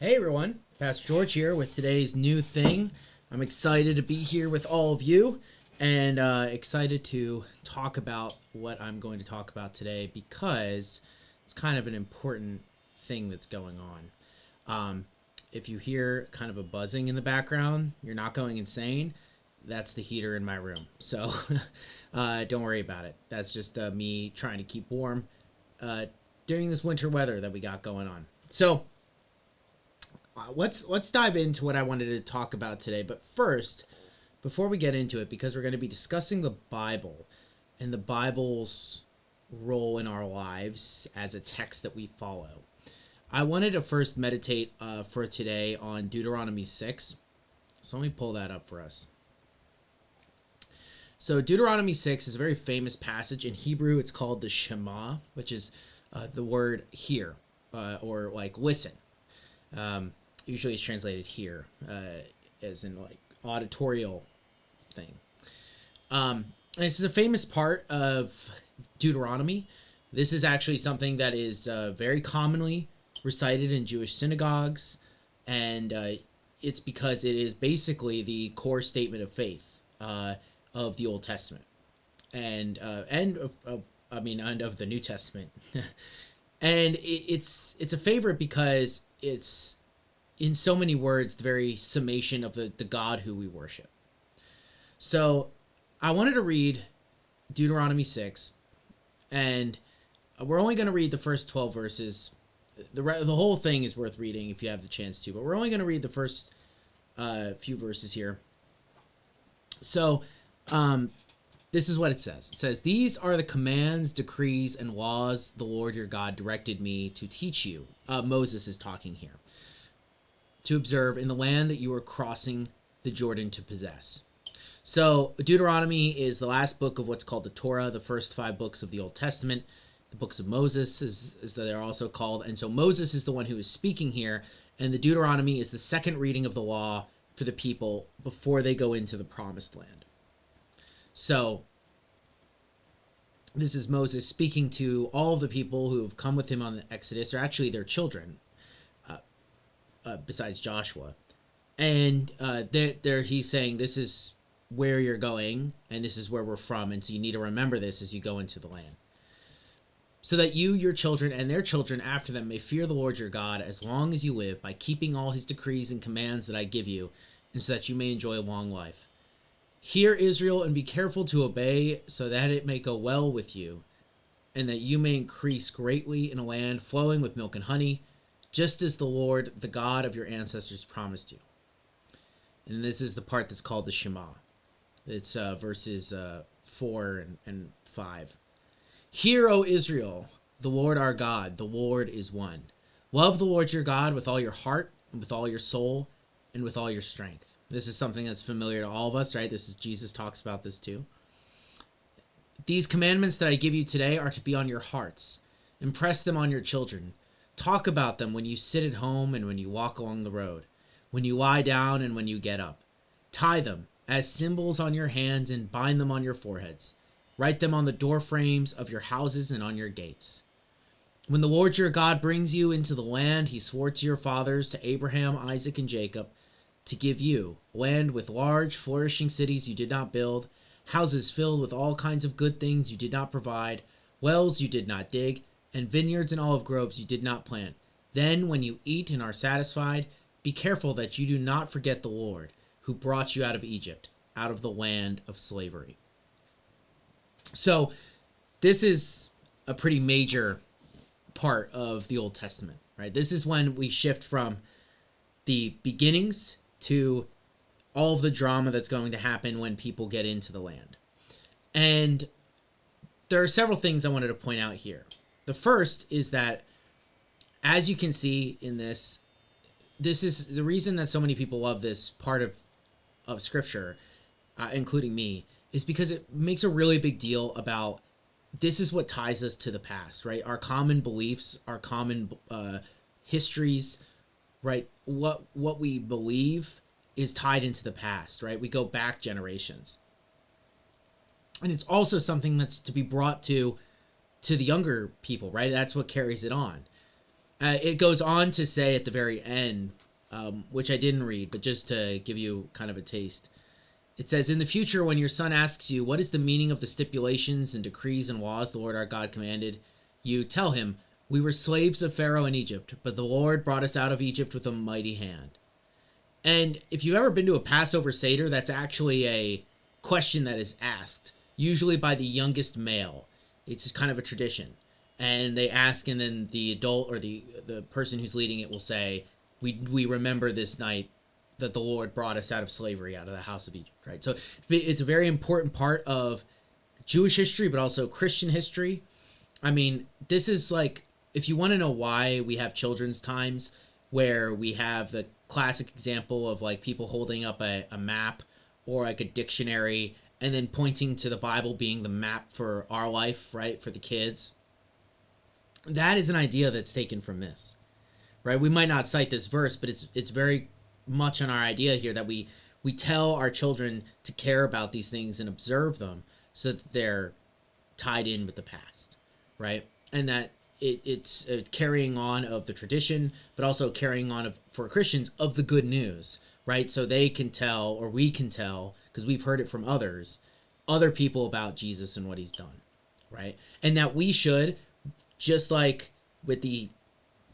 Hey everyone, Pastor George here with today's new thing. I'm excited to be here with all of you and excited to talk about what I'm going to talk about today because it's kind of an important thing that's going on. If you hear kind of a buzzing in the background, you're not going insane. That's the heater in my room. So don't worry about it. That's just me trying to keep warm during this winter weather that we got going on. So let's dive into what I wanted to talk about today. But first, before we get into it, because we're going to be discussing the Bible and the Bible's role in our lives as a text that we follow, I wanted to first meditate for today on Deuteronomy 6. So let me pull that up for us. So Deuteronomy 6 is a very famous passage. In Hebrew, it's called the Shema, which is the word hear or like listen. Usually it's translated here as in like auditorial thing. And this is a famous part of Deuteronomy. This is actually something that is very commonly recited in Jewish synagogues, and it's because it is basically the core statement of faith of the Old Testament and of the New Testament. And it's a favorite because it's, in so many words, the very summation of the God who we worship. So I wanted to read Deuteronomy 6, and we're only going to read the first 12 verses. The whole thing is worth reading if you have the chance to, but we're only going to read the first few verses here. So this is what it says. It says, "These are the commands, decrees, and laws the Lord your God directed me to teach you." Moses is talking here. "To observe in the land that you are crossing the Jordan to possess." So Deuteronomy is the last book of what's called the Torah, the first 5 books of the Old Testament. The books of Moses is they're also called. And so Moses is the one who is speaking here, and the Deuteronomy is the second reading of the law for the people before they go into the promised land. So this is Moses speaking to all of the people who have come with him on the Exodus, or actually their children, besides Joshua. And he's saying, this is where you're going, and this is where we're from, and so you need to remember this as you go into the land. "So that you, your children, and their children after them may fear the Lord your God as long as you live, by keeping all his decrees and commands that I give you, and so that you may enjoy a long life. Hear, Israel, and be careful to obey, so that it may go well with you, and that you may increase greatly in a land flowing with milk and honey, just as the Lord, the God of your ancestors, promised you." And this is the part that's called the Shema. It's verses 4 and 5. "Hear, O Israel, the Lord our God, the Lord is one. Love the Lord your God with all your heart, and with all your soul, and with all your strength." This is something that's familiar to all of us, right? Jesus talks about this too. "These commandments that I give you today are to be on your hearts. Impress them on your children. Talk about them when you sit at home and when you walk along the road, when you lie down and when you get up. Tie them as symbols on your hands and bind them on your foreheads. Write them on the door frames of your houses and on your gates. When the Lord your God brings you into the land he swore to your fathers, to Abraham, Isaac, and Jacob, to give you, land with large, flourishing cities you did not build, houses filled with all kinds of good things you did not provide, wells you did not dig, and vineyards and olive groves you did not plant. Then, when you eat and are satisfied, be careful that you do not forget the Lord, who brought you out of Egypt, out of the land of slavery." So, this is a pretty major part of the Old Testament, right? This is when we shift from the beginnings to all of the drama that's going to happen when people get into the land. And there are several things I wanted to point out here. The first is that, as you can see in this is the reason that so many people love this part of Scripture, including me, is because it makes a really big deal about this is what ties us to the past, right? Our common beliefs, our common histories, right? What we believe is tied into the past, right? We go back generations. And it's also something that's to be brought to the younger people, right? That's what carries it on. It goes on to say at the very end, which I didn't read, but just to give you kind of a taste. It says, "In the future, when your son asks you, what is the meaning of the stipulations and decrees and laws the Lord our God commanded, you tell him, we were slaves of Pharaoh in Egypt, but the Lord brought us out of Egypt with a mighty hand." And if you've ever been to a Passover Seder, that's actually a question that is asked, usually by the youngest male. It's kind of a tradition. And they ask, and then the adult or the person who's leading it will say, we remember this night that the Lord brought us out of slavery, out of the house of Egypt, right? So it's a very important part of Jewish history, but also Christian history. I mean, this is like, if you want to know why we have children's times, where we have the classic example of like people holding up a map or like a dictionary and then pointing to the Bible being the map for our life, right, for the kids. That is an idea that's taken from this, right? We might not cite this verse, but it's very much on our idea here that we tell our children to care about these things and observe them so that they're tied in with the past, right? And that it's a carrying on of the tradition, but also carrying on of, for Christians, of the good news, right? So they can tell, or we can tell, because we've heard it from other people about Jesus and what he's done, right? And that we should, just like with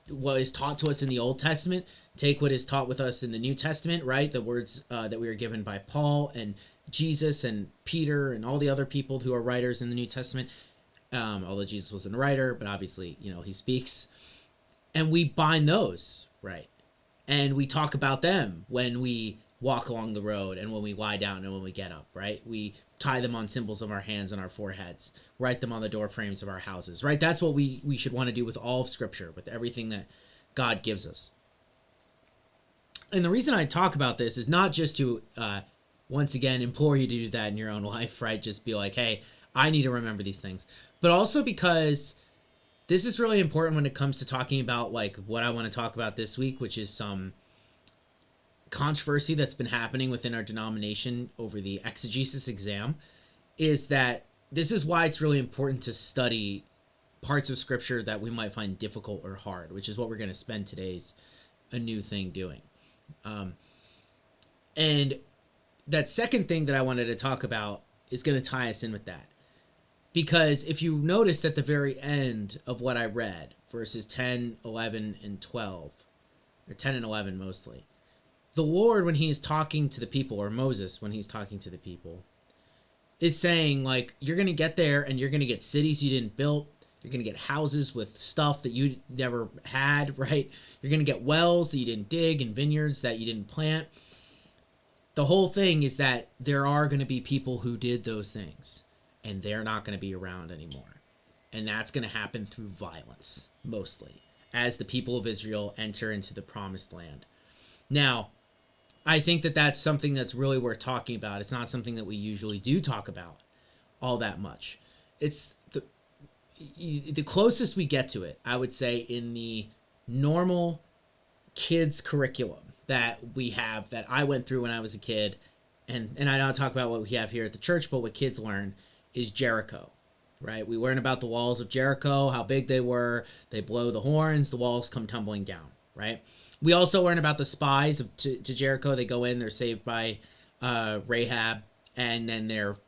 what is taught to us in the Old Testament, take what is taught with us in the New Testament, right? The words that we are given by Paul and Jesus and Peter and all the other people who are writers in the New Testament, although Jesus wasn't a writer, but obviously, he speaks. And we bind those, right? And we talk about them when we walk along the road and when we lie down and when we get up, right? We tie them on symbols of our hands and our foreheads, write them on the door frames of our houses, right? That's what we should want to do with all of Scripture, with everything that God gives us. And the reason I talk about this is not just to, once again, implore you to do that in your own life, right? Just be like, hey, I need to remember these things. But also because this is really important when it comes to talking about like what I want to talk about this week, which is some controversy that's been happening within our denomination over the exegesis exam, is that this is why it's really important to study parts of Scripture that we might find difficult or hard, which is what we're going to spend today's A New Thing doing. And that second thing that I wanted to talk about is going to tie us in with that. Because if you noticed at the very end of what I read, verses 10, 11, and 12, or 10 and 11 mostly, the Lord, when he is talking to the people, or Moses, when he's talking to the people, is saying, like, you're going to get there and you're going to get cities you didn't build. You're going to get houses with stuff that you never had, right? You're going to get wells that you didn't dig and vineyards that you didn't plant. The whole thing is that there are going to be people who did those things, and they're not going to be around anymore. And that's going to happen through violence, mostly, as the people of Israel enter into the promised land. Now, I think that that's something that's really worth talking about. It's not something that we usually do talk about all that much. It's the closest we get to it, I would say, in the normal kids curriculum that we have, that I went through when I was a kid, and I don't talk about what we have here at the church, but what kids learn is Jericho, right? We learn about the walls of Jericho, how big they were. They blow the horns, the walls come tumbling down, right? We also learn about the spies to Jericho. They go in, they're saved by Rahab, and then they're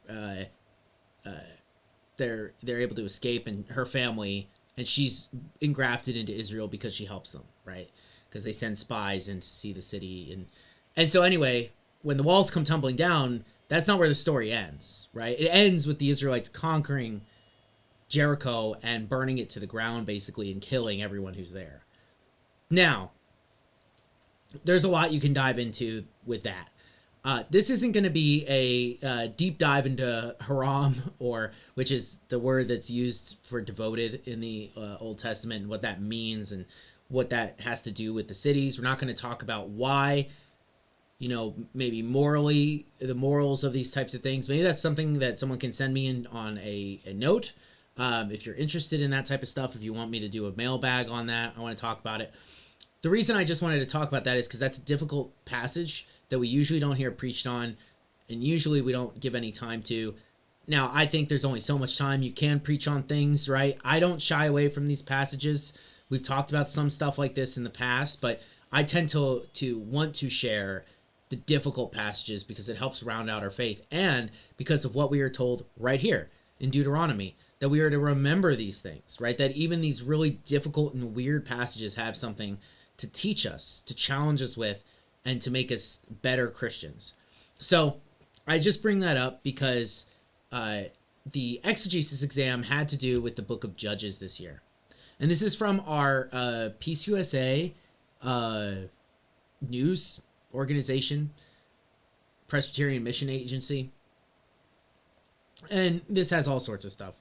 able to escape, and her family, and she's engrafted into Israel because she helps them, right? Because they send spies in to see the city, and so anyway, when the walls come tumbling down, that's not where the story ends, right? It ends with the Israelites conquering Jericho and burning it to the ground, basically, and killing everyone who's there. Now, there's a lot you can dive into with that. This isn't going to be a deep dive into haram, which is the word that's used for devoted in the Old Testament, and what that means and what that has to do with the cities. We're not going to talk about why, maybe morally, the morals of these types of things. Maybe that's something that someone can send me in on a note. If you're interested in that type of stuff, if you want me to do a mailbag on that, I want to talk about it. The reason I just wanted to talk about that is because that's a difficult passage that we usually don't hear preached on, and usually we don't give any time to. Now, I think there's only so much time you can preach on things, right? I don't shy away from these passages, We've talked about some stuff like this in the past, but I tend to want to share the difficult passages because it helps round out our faith, and because of what we are told right here in Deuteronomy, that we are to remember these things, right? That even these really difficult and weird passages have something to teach us, to challenge us with, and to make us better Christians. So I just bring that up because the exegesis exam had to do with the book of Judges this year. And this is from our PCUSA news organization, Presbyterian Mission Agency. And this has all sorts of stuff.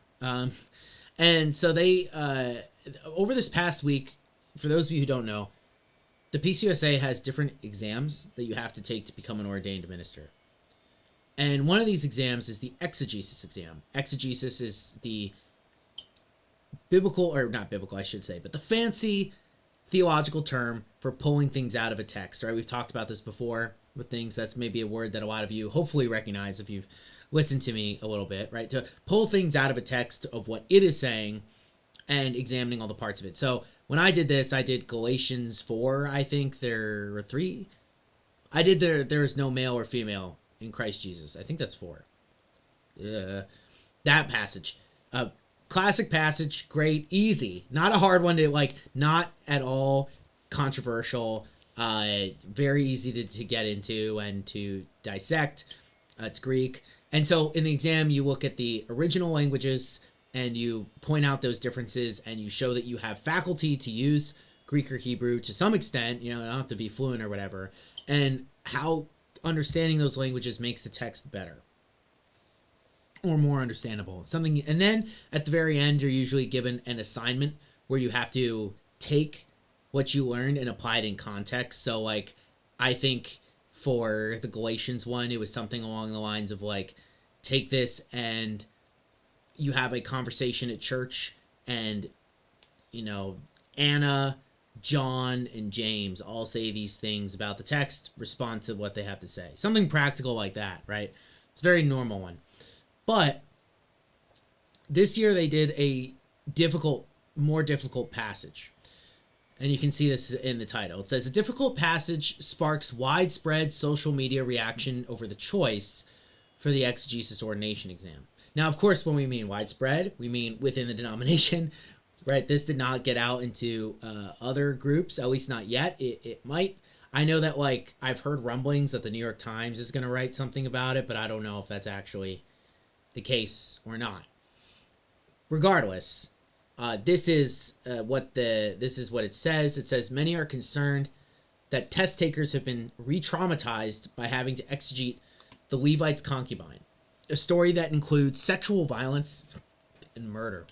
And so they, over this past week, for those of you who don't know, the PCUSA has different exams that you have to take to become an ordained minister. And one of these exams is the exegesis exam. Exegesis is the biblical, or not biblical, I should say, but the fancy theological term for pulling things out of a text, right? We've talked about this before with things. That's maybe a word that a lot of you hopefully recognize if you've listened to me a little bit, right? To pull things out of a text of what it is saying and examining all the parts of it. So when I did this, I did Galatians 4, I think there were 3. I did there is no male or female in Christ Jesus. I think that's 4. That passage. Classic passage, great, easy. Not a hard one to, like, not at all controversial. Very easy to get into and to dissect. It's Greek. And so in the exam, you look at the original languages and you point out those differences and you show that you have faculty to use Greek or Hebrew to some extent, you know, you don't have to be fluent or whatever, and how understanding those languages makes the text better or more understandable. Something, and then at the very end, you're usually given an assignment where you have to take what you learned and apply it in context. So, like, I think for the Galatians one, it was something along the lines of, like, take this and you have a conversation at church and, you know, Anna, John, and James all say these things about the text, respond to what they have to say. Something practical like that, right? It's a very normal one. But this year they did a more difficult passage. And you can see this in the title. It says, a difficult passage sparks widespread social media reaction over the choice for the exegesis ordination exam. Now, of course, when we mean widespread, we mean within the denomination, right? This did not get out into other groups, at least not yet. It might. I know that, like, I've heard rumblings that the New York Times is going to write something about it, but I don't know if that's actually the case or not. Regardless, this is what it says. It says, many are concerned that test takers have been re-traumatized by having to exegete the Levite's concubine, a story that includes sexual violence and murder.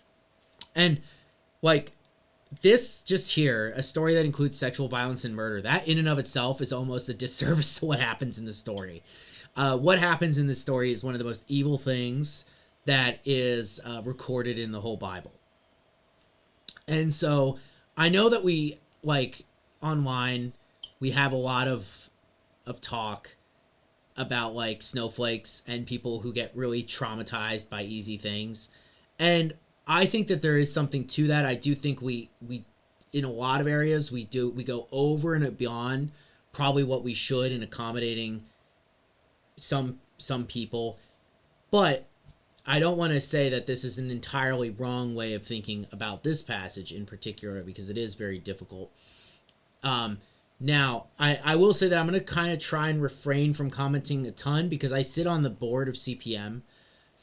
And, like, this just here, a story that includes sexual violence and murder, that in and of itself is almost a disservice to what happens in the story. What happens in this story is one of the most evil things that is recorded in the whole Bible. And so I know that we, like, online, we have a lot of talk about, like, snowflakes and people who get really traumatized by easy things. And I think that there is something to that. I do think we in a lot of areas, we go over and beyond probably what we should in accommodating some people. But I don't want to say that this is an entirely wrong way of thinking about this passage in particular, because it is very difficult. Now, I will say that I'm going to kind of try and refrain from commenting a ton, because I sit on the board of CPM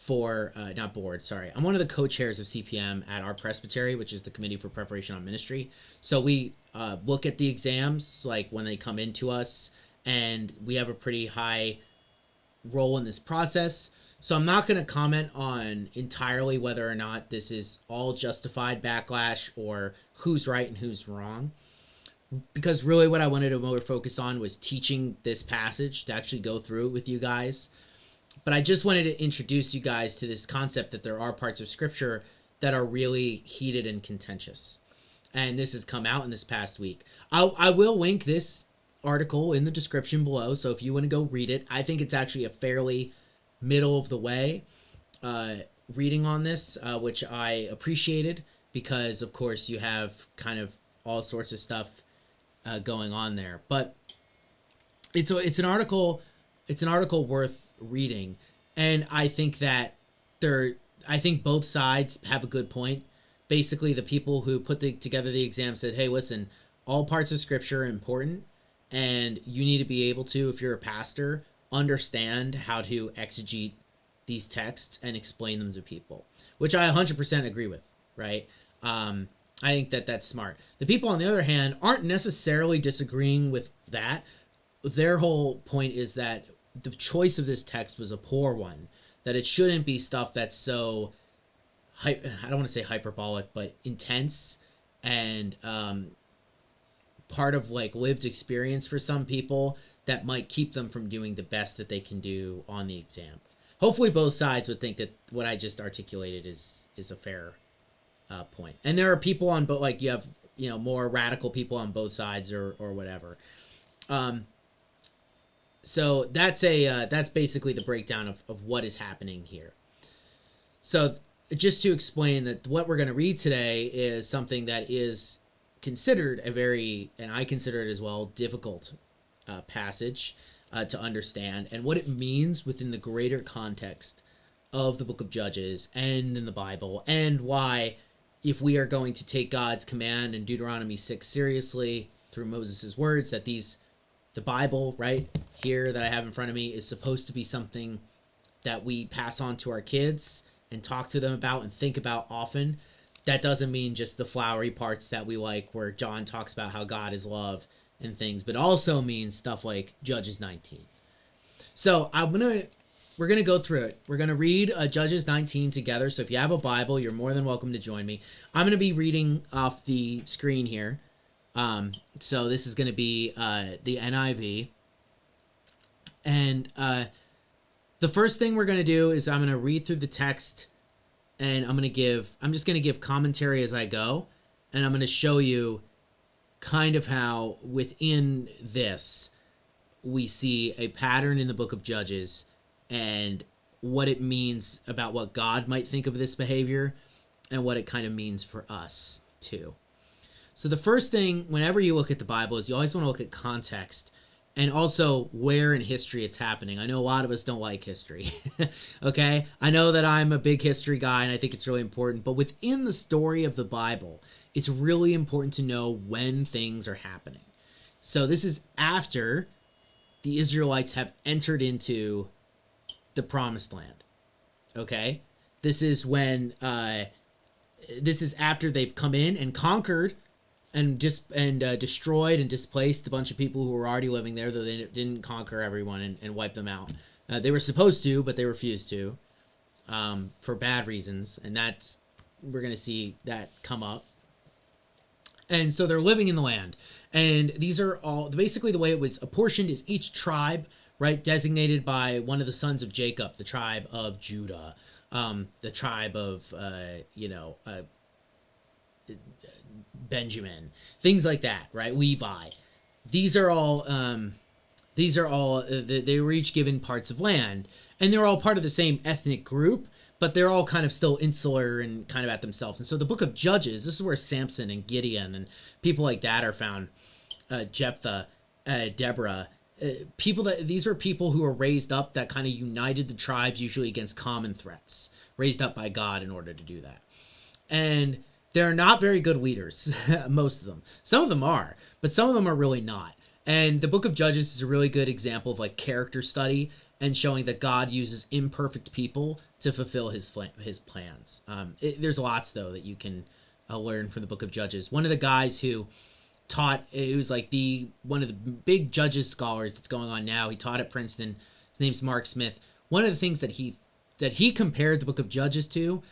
I'm one of the co-chairs of CPM at our presbytery, which is the Committee for Preparation on Ministry. So we look at the exams, like, when they come into us, and we have a pretty high role in this process. So I'm not going to comment on entirely whether or not this is all justified backlash or who's right and who's wrong, because really what I wanted to more focus on was teaching this passage, to actually go through it with you guys. But I just wanted to introduce you guys to this concept that there are parts of Scripture that are really heated and contentious. And this has come out in this past week. I will link this article in the description below, so if you want to go read it, I think it's actually a fairly middle of the way reading on this, which I appreciated, because, of course, you have kind of all sorts of stuff going on there. But it's an article worth reading, and I think that I think both sides have a good point. Basically, the people who put together the exam said, hey, listen, all parts of scripture are important, and you need to be able to, if you're a pastor, understand how to exegete these texts and explain them to people, which I 100% agree with, right? I think that that's smart. The people, on the other hand, aren't necessarily disagreeing with that. Their whole point is that the choice of this text was a poor one, that it shouldn't be stuff that's so, I don't want to say hyperbolic, but intense and part of like lived experience for some people that might keep them from doing the best that they can do on the exam. Hopefully both sides would think that what I just articulated is a fair point. And there are people on both, like you have, more radical people on both sides or whatever. So that's basically the breakdown of what is happening here. So just to explain that what we're going to read today is something that is considered and I consider it as well, difficult passage to understand, and what it means within the greater context of the book of Judges and in the Bible, and why, if we are going to take God's command in Deuteronomy 6 seriously through Moses' words, that the Bible right here that I have in front of me is supposed to be something that we pass on to our kids and talk to them about and think about often. That doesn't mean just the flowery parts that we like, where John talks about how God is love and things, but also means stuff like Judges 19. So we're gonna go through it. We're gonna read Judges 19 together. So if you have a Bible, you're more than welcome to join me. I'm gonna be reading off the screen here. So this is gonna be the NIV, and the first thing we're gonna do is I'm gonna read through the text, and I'm just gonna give commentary as I go, and I'm gonna show you kind of how within this we see a pattern in the book of Judges and what it means about what God might think of this behavior and what it kind of means for us too. So the first thing, whenever you look at the Bible, is you always want to look at context and also where in history it's happening. I know a lot of us don't like history, okay? I know that I'm a big history guy and I think it's really important, but within the story of the Bible, it's really important to know when things are happening. So this is after the Israelites have entered into the Promised Land, okay? This is when, this is after they've come in and conquered and destroyed and displaced a bunch of people who were already living there, though they didn't conquer everyone and wipe them out. They were supposed to, but they refused to, for bad reasons, and we're going to see that come up. And so they're living in the land, and these are all, basically the way it was apportioned is each tribe, right, designated by one of the sons of Jacob, the tribe of Judah, the tribe of, Benjamin, things like that, right? Levi. These are all they were each given parts of land, and they're all part of the same ethnic group, but they're all kind of still insular and kind of at themselves. And so the book of Judges, this is where Samson and Gideon and people like that are found, Jephthah, Deborah, these are people who were raised up that kind of united the tribes, usually against common threats, raised up by God in order to do that. And they're not very good leaders, most of them. Some of them are, but some of them are really not. And the book of Judges is a really good example of like character study and showing that God uses imperfect people to fulfill his plans. There's lots, though, that you can learn from the book of Judges. One of the guys who taught, it was like one of the big Judges scholars that's going on now, he taught at Princeton. His name's Mark Smith. One of the things that he compared the book of Judges to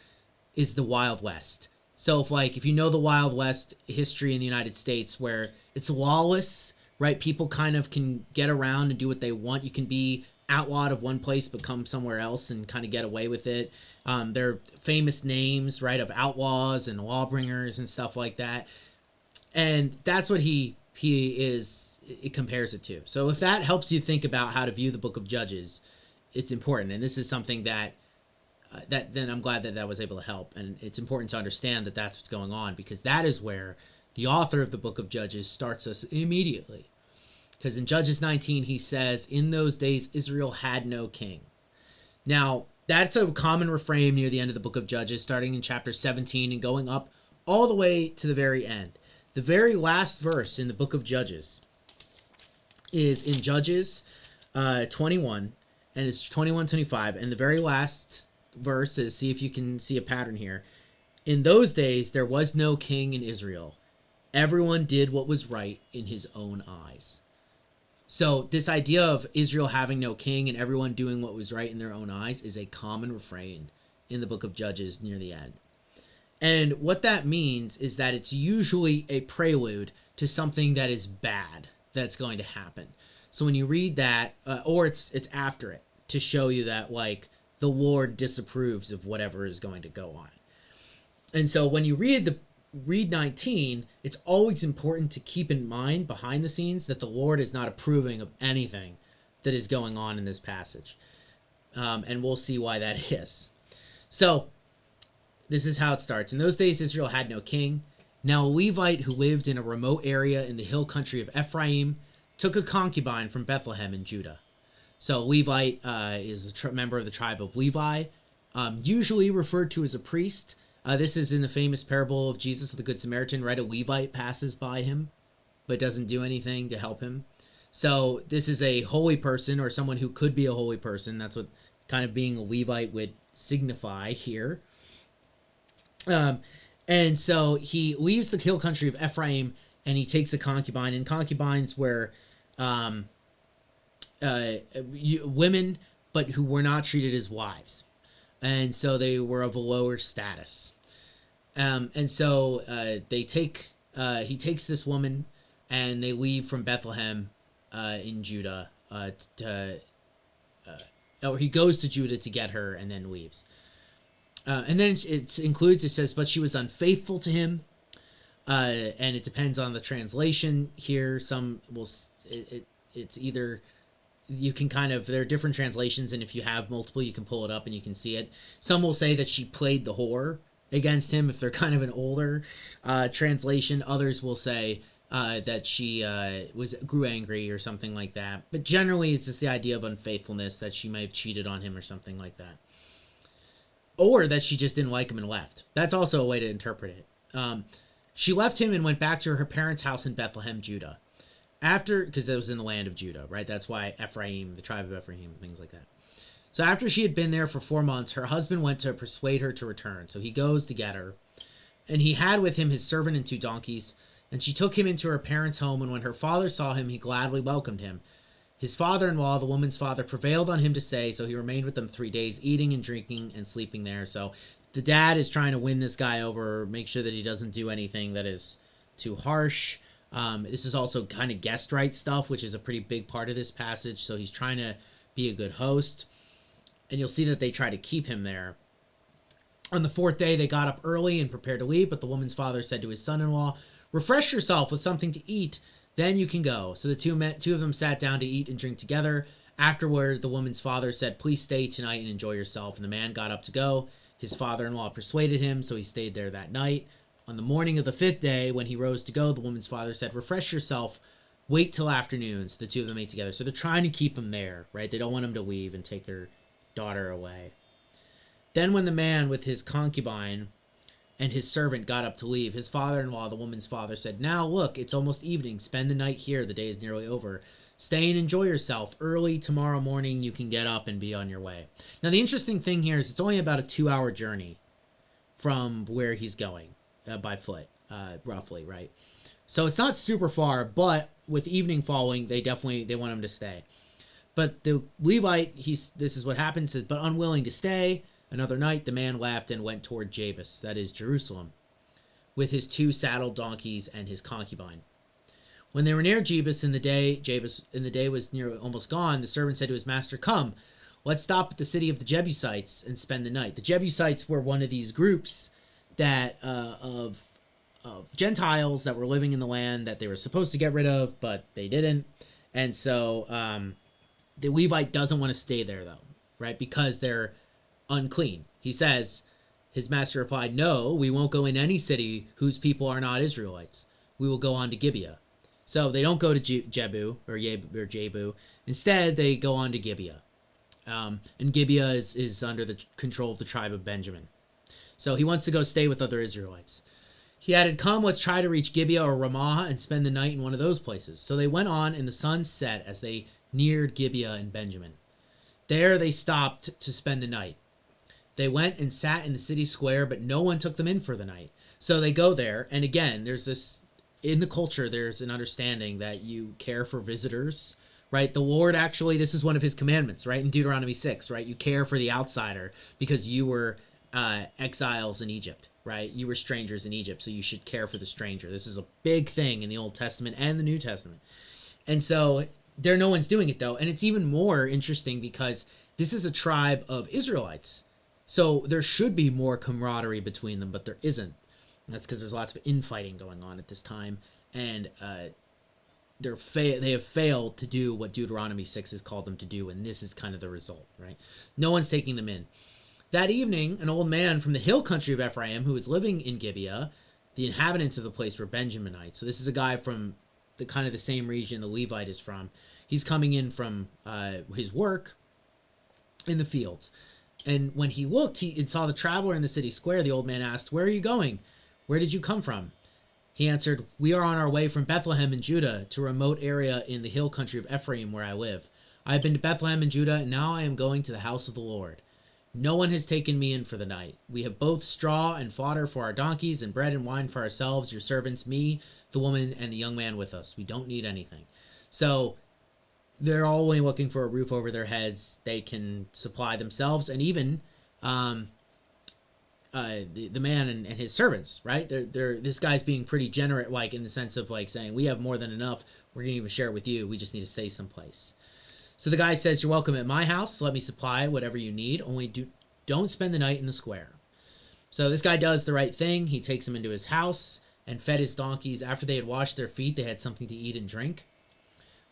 is the Wild West. So if you know the Wild West history in the United States, where it's lawless, right? People kind of can get around and do what they want. You can be outlawed of one place but come somewhere else and kind of get away with it. There are famous names, right, of outlaws and lawbringers and stuff like that. And that's what it compares it to. So if that helps you think about how to view the book of Judges, it's important. And this is something that then I'm glad that was able to help. And it's important to understand that that's what's going on, because that is where The author of the book of Judges starts us immediately. Because in Judges 19, he says, in those days, Israel had no king. Now, that's a common refrain near the end of the book of Judges, starting in chapter 17 and going up all the way to the very end. The very last verse in the book of Judges is in Judges 21, and it's 21:25, and the very last verse is, see if you can see a pattern here. In those days, there was no king in Israel. Everyone did what was right in his own eyes. So this idea of Israel having no king and everyone doing what was right in their own eyes is a common refrain in the book of Judges near the end. And what that means is that it's usually a prelude to something that is bad that's going to happen. So when you read that, or it's after it, to show you that, like, the Lord disapproves of whatever is going to go on. And so when you read 19, it's always important to keep in mind behind the scenes that the Lord is not approving of anything that is going on in this passage. And we'll see why that is. So this is how it starts. In those days, Israel had no king. Now a Levite who lived in a remote area in the hill country of Ephraim took a concubine from Bethlehem in Judah. So Levite is a member of the tribe of Levi, usually referred to as a priest. This is in the famous parable of Jesus, the Good Samaritan, right? A Levite passes by him, but doesn't do anything to help him. So this is a holy person, or someone who could be a holy person. That's what kind of being a Levite would signify here. And so he leaves the hill country of Ephraim, and he takes a concubine. And concubines were women, but who were not treated as wives. And so they were of a lower status. And so he takes this woman, and they leave from Bethlehem in Judah. Or he goes to Judah to get her and then leaves. And then it says, but she was unfaithful to him. And it depends on the translation here. Some will, it's either, you can kind of, there are different translations, and if you have multiple, you can pull it up and you can see it. Some will say that she played the whore against him, if they're kind of an older translation. Others will say that she grew angry or something like that. But generally, it's just the idea of unfaithfulness, that she may have cheated on him or something like that. Or that she just didn't like him and left. That's also a way to interpret it. She left him and went back to her parents' house in Bethlehem, Judah. Because that was in the land of Judah, right? That's why Ephraim, the tribe of Ephraim, things like that. So after she had been there for 4 months, her husband went to persuade her to return. So he goes to get her. And he had with him his servant and 2 donkeys. And she took him into her parents' home. And when her father saw him, he gladly welcomed him. His father-in-law, the woman's father, prevailed on him to stay. So he remained with them 3 days, eating and drinking and sleeping there. So the dad is trying to win this guy over, make sure that he doesn't do anything that is too harsh. This is also kind of guest right stuff, which is a pretty big part of this passage. So he's trying to be a good host. And you'll see that they try to keep him there. On the 4th day, they got up early and prepared to leave. But the woman's father said to his son-in-law, refresh yourself with something to eat, then you can go. So the two of them sat down to eat and drink together. Afterward, the woman's father said, please stay tonight and enjoy yourself. And the man got up to go. His father-in-law persuaded him, so he stayed there that night. On the morning of the 5th day, when he rose to go, the woman's father said, refresh yourself, wait till afternoon. So the two of them ate together. So they're trying to keep him there, right? They don't want him to leave and take their daughter away. Then when the man with his concubine and his servant got up to leave, his father-in-law, the woman's father, said, now look, it's almost evening. Spend the night here. The day is nearly over. Stay and enjoy yourself. Early tomorrow morning, you can get up and be on your way. Now, the interesting thing here is it's only about a 2-hour journey from where he's going by foot, roughly, right? So it's not super far, but with evening following, they want him to stay. But the Levite, this is what happens, but unwilling to stay. Another night, the man left and went toward Jabus, that is Jerusalem, with his 2 saddled donkeys and his concubine. When they were near Jabus, and the day was near almost gone, the servant said to his master, come, let's stop at the city of the Jebusites and spend the night. The Jebusites were one of these groups that of Gentiles that were living in the land that they were supposed to get rid of, but they didn't. And so the Levite doesn't want to stay there, though, right? Because they're unclean. He says, his master replied, no, we won't go in any city whose people are not Israelites. we will go on to Gibeah. So they don't go to Jebu or Jebu. Instead, they go on to Gibeah. And Gibeah is under the control of the tribe of Benjamin. So he wants to go stay with other Israelites. He added, "Come, let's try to reach Gibeah or Ramah and spend the night in one of those places." So they went on, and the sun set as they neared Gibeah and Benjamin. There they stopped to spend the night. They went and sat in the city square, but no one took them in for the night. So they go there, and again, there's this, in the culture, there's an understanding that you care for visitors, right? The Lord actually, this is one of his commandments, right? In Deuteronomy 6, right? You care for the outsider because you were exiles in Egypt, right? You were strangers in Egypt, so you should care for the stranger. This is a big thing in the Old Testament and the New Testament. And so there, no one's doing it though. And it's even more interesting because this is a tribe of Israelites. So there should be more camaraderie between them, but there isn't. And that's because there's lots of infighting going on at this time. And they have failed to do what Deuteronomy 6 has called them to do. And this is kind of the result, right? No one's taking them in. That evening, an old man from the hill country of Ephraim who was living in Gibeah, the inhabitants of the place were Benjaminites. So this is a guy from the kind of the same region the Levite is from. He's coming in from his work in the fields. And when he looked and saw the traveler in the city square, the old man asked, "Where are you going? Where did you come from?" He answered, "We are on our way from Bethlehem in Judah to a remote area in the hill country of Ephraim where I live. I have been to Bethlehem in Judah, and now I am going to the house of the Lord. No one has taken me in for the night. We have both straw and fodder for our donkeys and bread and wine for ourselves, your servants, me, the woman, and the young man with us. We don't need anything." So they're only looking for a roof over their heads. They can supply themselves, and even the man and his servants, right? They're this guy's being pretty generous, like in the sense of like saying, "We have more than enough. We're going to even share it with you. We just need to stay someplace." So the guy says, "You're welcome at my house. Let me supply whatever you need. Only don't spend the night in the square." So this guy does the right thing. He takes him into his house and fed his donkeys. After they had washed their feet, they had something to eat and drink.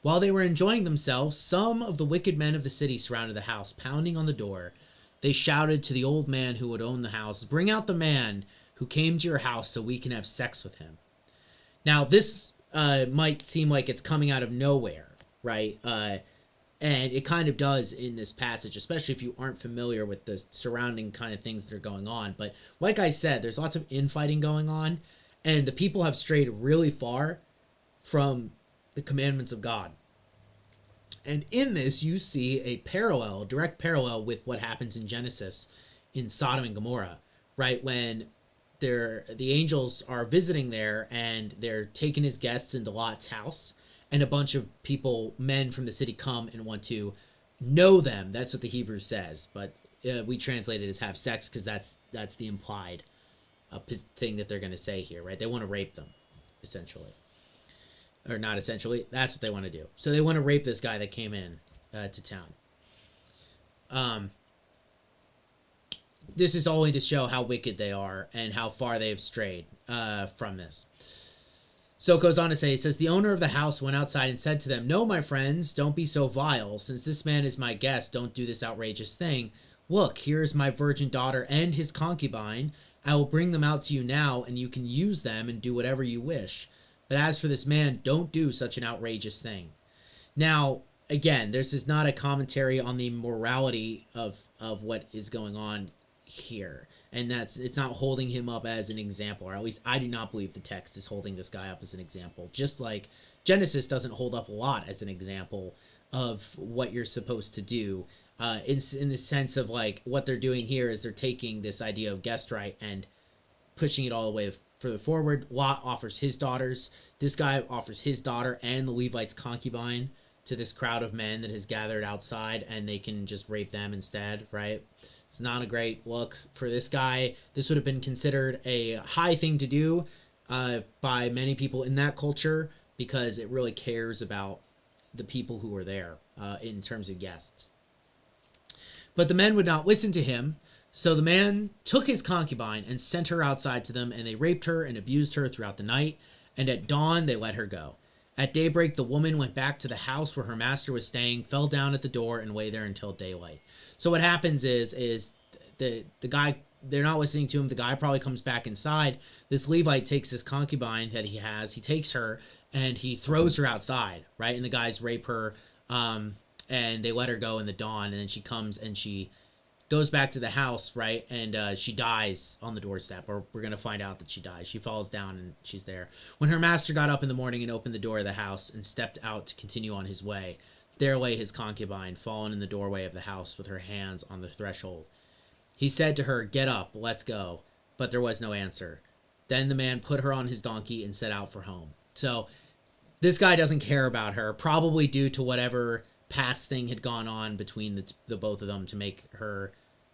While they were enjoying themselves, some of the wicked men of the city surrounded the house, pounding on the door. They shouted to the old man who would own the house, "Bring out the man who came to your house so we can have sex with him." Now, this might seem like it's coming out of nowhere, right? And it kind of does in this passage, especially if you aren't familiar with the surrounding kind of things that are going on. But like I said, there's lots of infighting going on, and the people have strayed really far from the commandments of God. And in this, you see a parallel, direct parallel with what happens in Genesis in Sodom and Gomorrah, right? When the angels are visiting there and they're taken as guests into Lot's house, and a bunch of people, men from the city, come and want to know them. That's what the Hebrew says, but we translate it as have sex because that's the implied thing that they're going to say here, right? They want to rape them, essentially. Or not essentially, that's what they want to do. So they want to rape this guy that came in to town. This is only to show how wicked they are and how far they have strayed from this. So it goes on to say, it says, "The owner of the house went outside and said to them, 'No, my friends, don't be so vile. Since this man is my guest, don't do this outrageous thing. Look, here is my virgin daughter and his concubine. I will bring them out to you now, and you can use them and do whatever you wish. But as for this man, don't do such an outrageous thing.'" Now, again, this is not a commentary on the morality of what is going on here, and it's not holding him up as an example, or at least I do not believe the text is holding this guy up as an example, just like Genesis doesn't hold up a lot as an example of what you're supposed to do, in the sense of like what they're doing here is they're taking this idea of guest right and pushing it all the way further forward. Lot offers his daughters, this guy offers his daughter and the Levite's concubine to this crowd of men that has gathered outside, and they can just rape them instead, right? It's not a great look for this guy. This would have been considered a high thing to do by many people in that culture because it really cares about the people who are there in terms of guests. But the men would not listen to him. So the man took his concubine and sent her outside to them, and they raped her and abused her throughout the night. And at dawn, they let her go. At daybreak, the woman went back to the house where her master was staying, fell down at the door, and lay there until daylight. So what happens is the guy they're not listening to him. The guy probably comes back inside. This Levite takes this concubine that he takes her, and he throws her outside, right? And the guys rape her, and they let her go in the dawn. And then she comes and she goes back to the house, right? And she dies on the doorstep, or we're going to find out that she dies. She falls down and she's there. When her master got up in the morning and opened the door of the house and stepped out to continue on his way, there lay his concubine, fallen in the doorway of the house with her hands on the threshold. He said to her, "Get up, let's go." But there was no answer. Then the man put her on his donkey and set out for home. So this guy doesn't care about her, probably due to whatever past thing had gone on between the both of them to make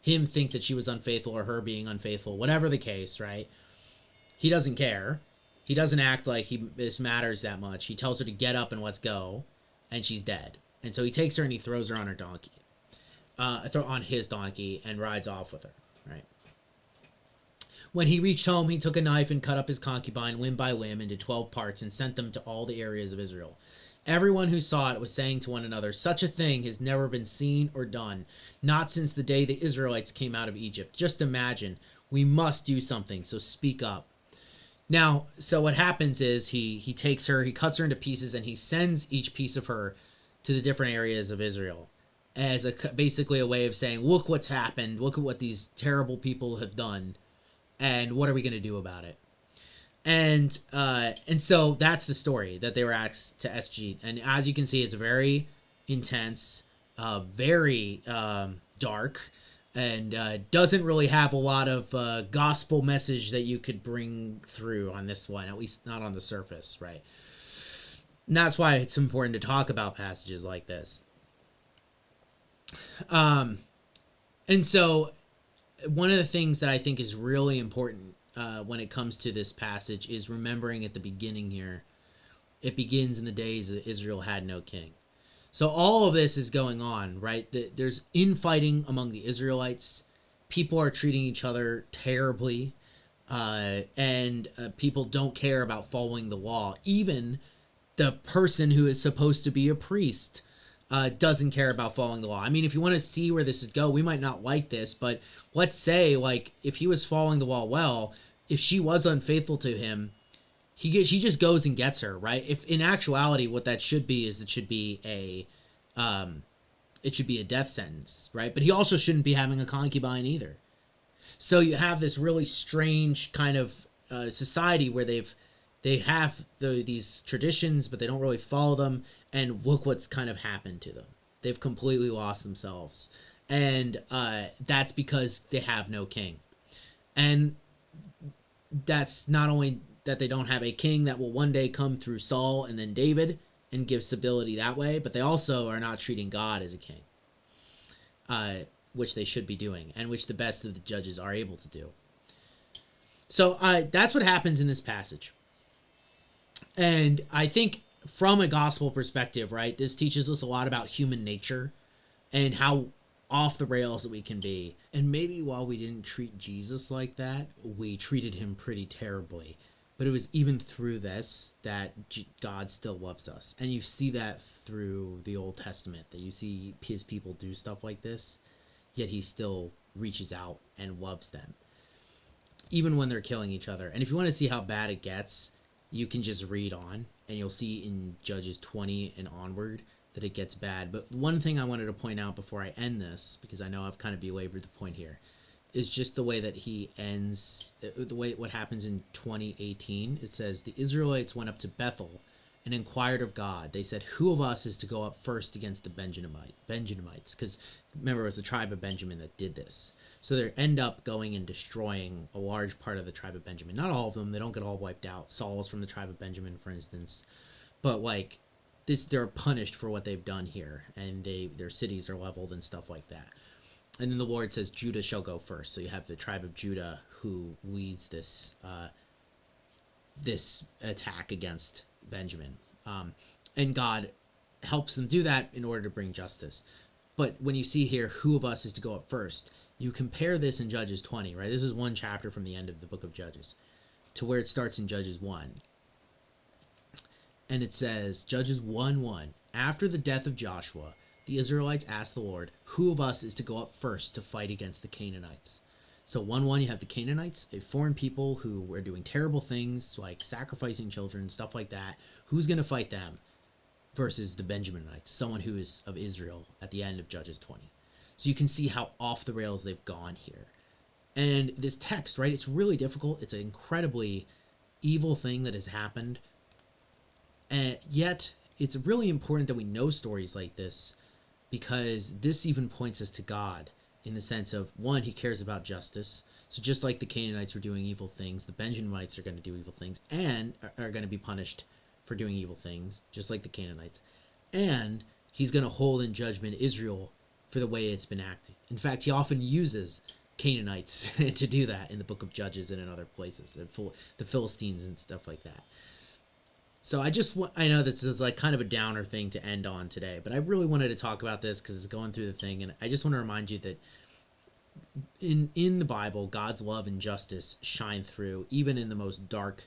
him think that she was unfaithful, or her being unfaithful, whatever the case, right? He doesn't care. He doesn't act like this matters that much. He tells her to get up and let's go, and she's dead. And so he takes her and he throws her on her donkey. On his donkey, and rides off with her, right? When he reached home, he took a knife and cut up his concubine limb by limb into 12 parts and sent them to all the areas of Israel. Everyone who saw it was saying to one another, "Such a thing has never been seen or done, not since the day the Israelites came out of Egypt. Just imagine. We must do something, so speak up." Now, so what happens is he takes her, he cuts her into pieces, and he sends each piece of her to the different areas of Israel as basically a way of saying, look what's happened, look at what these terrible people have done, and what are we going to do about it? And so that's the story that they were asked to exegete. And as you can see, it's very intense, very dark, and doesn't really have a lot of gospel message that you could bring through on this one, at least not on the surface, right? And that's why it's important to talk about passages like this. And so one of the things that I think is really important when it comes to this passage is remembering at the beginning here, it begins in the days that Israel had no king. So all of this is going on, right? There's infighting among the Israelites. People are treating each other terribly, and people don't care about following the law. Even the person who is supposed to be a priest doesn't care about following the law. I mean, if you want to see where this would go, we might not like this, but let's say, like, if he was following the law well, if she was unfaithful to him, he just goes and gets her, right? If in actuality, what that should be is it should be a death sentence, right? But he also shouldn't be having a concubine either. So you have this really strange kind of society where they have these traditions, but they don't really follow them. And look what's kind of happened to them. They've completely lost themselves. And that's because they have no king. And that's not only that they don't have a king that will one day come through Saul and then David and give stability that way, but they also are not treating God as a king, which they should be doing, and which the best of the judges are able to do. So that's what happens in this passage. And I think from a gospel perspective, right, this teaches us a lot about human nature and how off the rails that we can be. And maybe while we didn't treat Jesus like that, we treated him pretty terribly. But it was even through this that God still loves us. And you see that through the Old Testament, that you see his people do stuff like this, yet he still reaches out and loves them, even when they're killing each other. And if you want to see how bad it gets, you can just read on, and you'll see in Judges 20 and onward that it gets bad. But one thing I wanted to point out before I end this, because I know I've kind of belabored the point here, is just the way that he ends, what happens in 20:18. It says, "The Israelites went up to Bethel and inquired of God. They said, 'Who of us is to go up first against the Benjamites?'" Because remember, it was the tribe of Benjamin that did this. So they end up going and destroying a large part of the tribe of Benjamin. Not all of them. They don't get all wiped out. Saul's from the tribe of Benjamin, for instance. But like this, they're punished for what they've done here, and their cities are leveled and stuff like that. And then the Lord says, "Judah shall go first." So you have the tribe of Judah who leads this attack against Benjamin, and God helps them do that in order to bring justice. But when you see here, who of us is to go up first, you compare this in Judges 20, right? This is one chapter from the end of the book of Judges to where it starts in Judges 1. And it says, Judges 1:1, "After the death of Joshua, the Israelites asked the Lord, 'Who of us is to go up first to fight against the Canaanites?' So 1-1, you have the Canaanites, a foreign people who were doing terrible things like sacrificing children, stuff like that. Who's going to fight them? Versus the Benjaminites, someone who is of Israel at the end of Judges 20. So you can see how off the rails they've gone here. And this text, right, it's really difficult. It's an incredibly evil thing that has happened. And yet, it's really important that we know stories like this, because this even points us to God in the sense of, one, he cares about justice. So just like the Canaanites were doing evil things, the Benjaminites are going to do evil things and are going to be punished for doing evil things, just like the Canaanites. And he's going to hold in judgment Israel for the way it's been acting. In fact, he often uses Canaanites to do that in the book of Judges and in other places, and the Philistines and stuff like that. So I know this is like kind of a downer thing to end on today, but I really wanted to talk about this because it's going through the thing, and I just want to remind you that in the Bible, God's love and justice shine through even in the most dark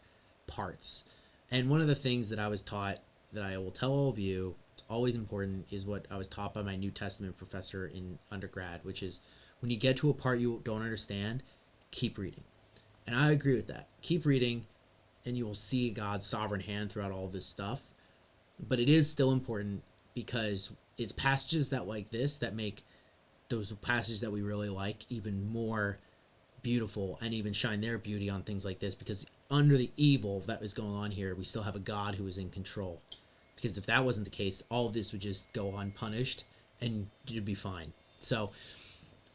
parts. And one of the things that I was taught that I will tell all of you, it's always important, is what I was taught by my New Testament professor in undergrad, which is when you get to a part you don't understand, keep reading. And I agree with that. Keep reading, and you will see God's sovereign hand throughout all of this stuff. But it is still important because it's passages that like this that make those passages that we really like even more beautiful and even shine their beauty on things like this, because under the evil that is going on here, we still have a God who is in control. Because if that wasn't the case, all of this would just go unpunished and it'd be fine. So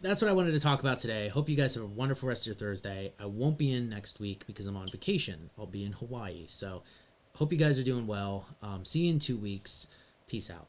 that's what I wanted to talk about today. Hope you guys have a wonderful rest of your Thursday. I won't be in next week because I'm on vacation. I'll be in Hawaii. So hope you guys are doing well. See you in 2 weeks. Peace out.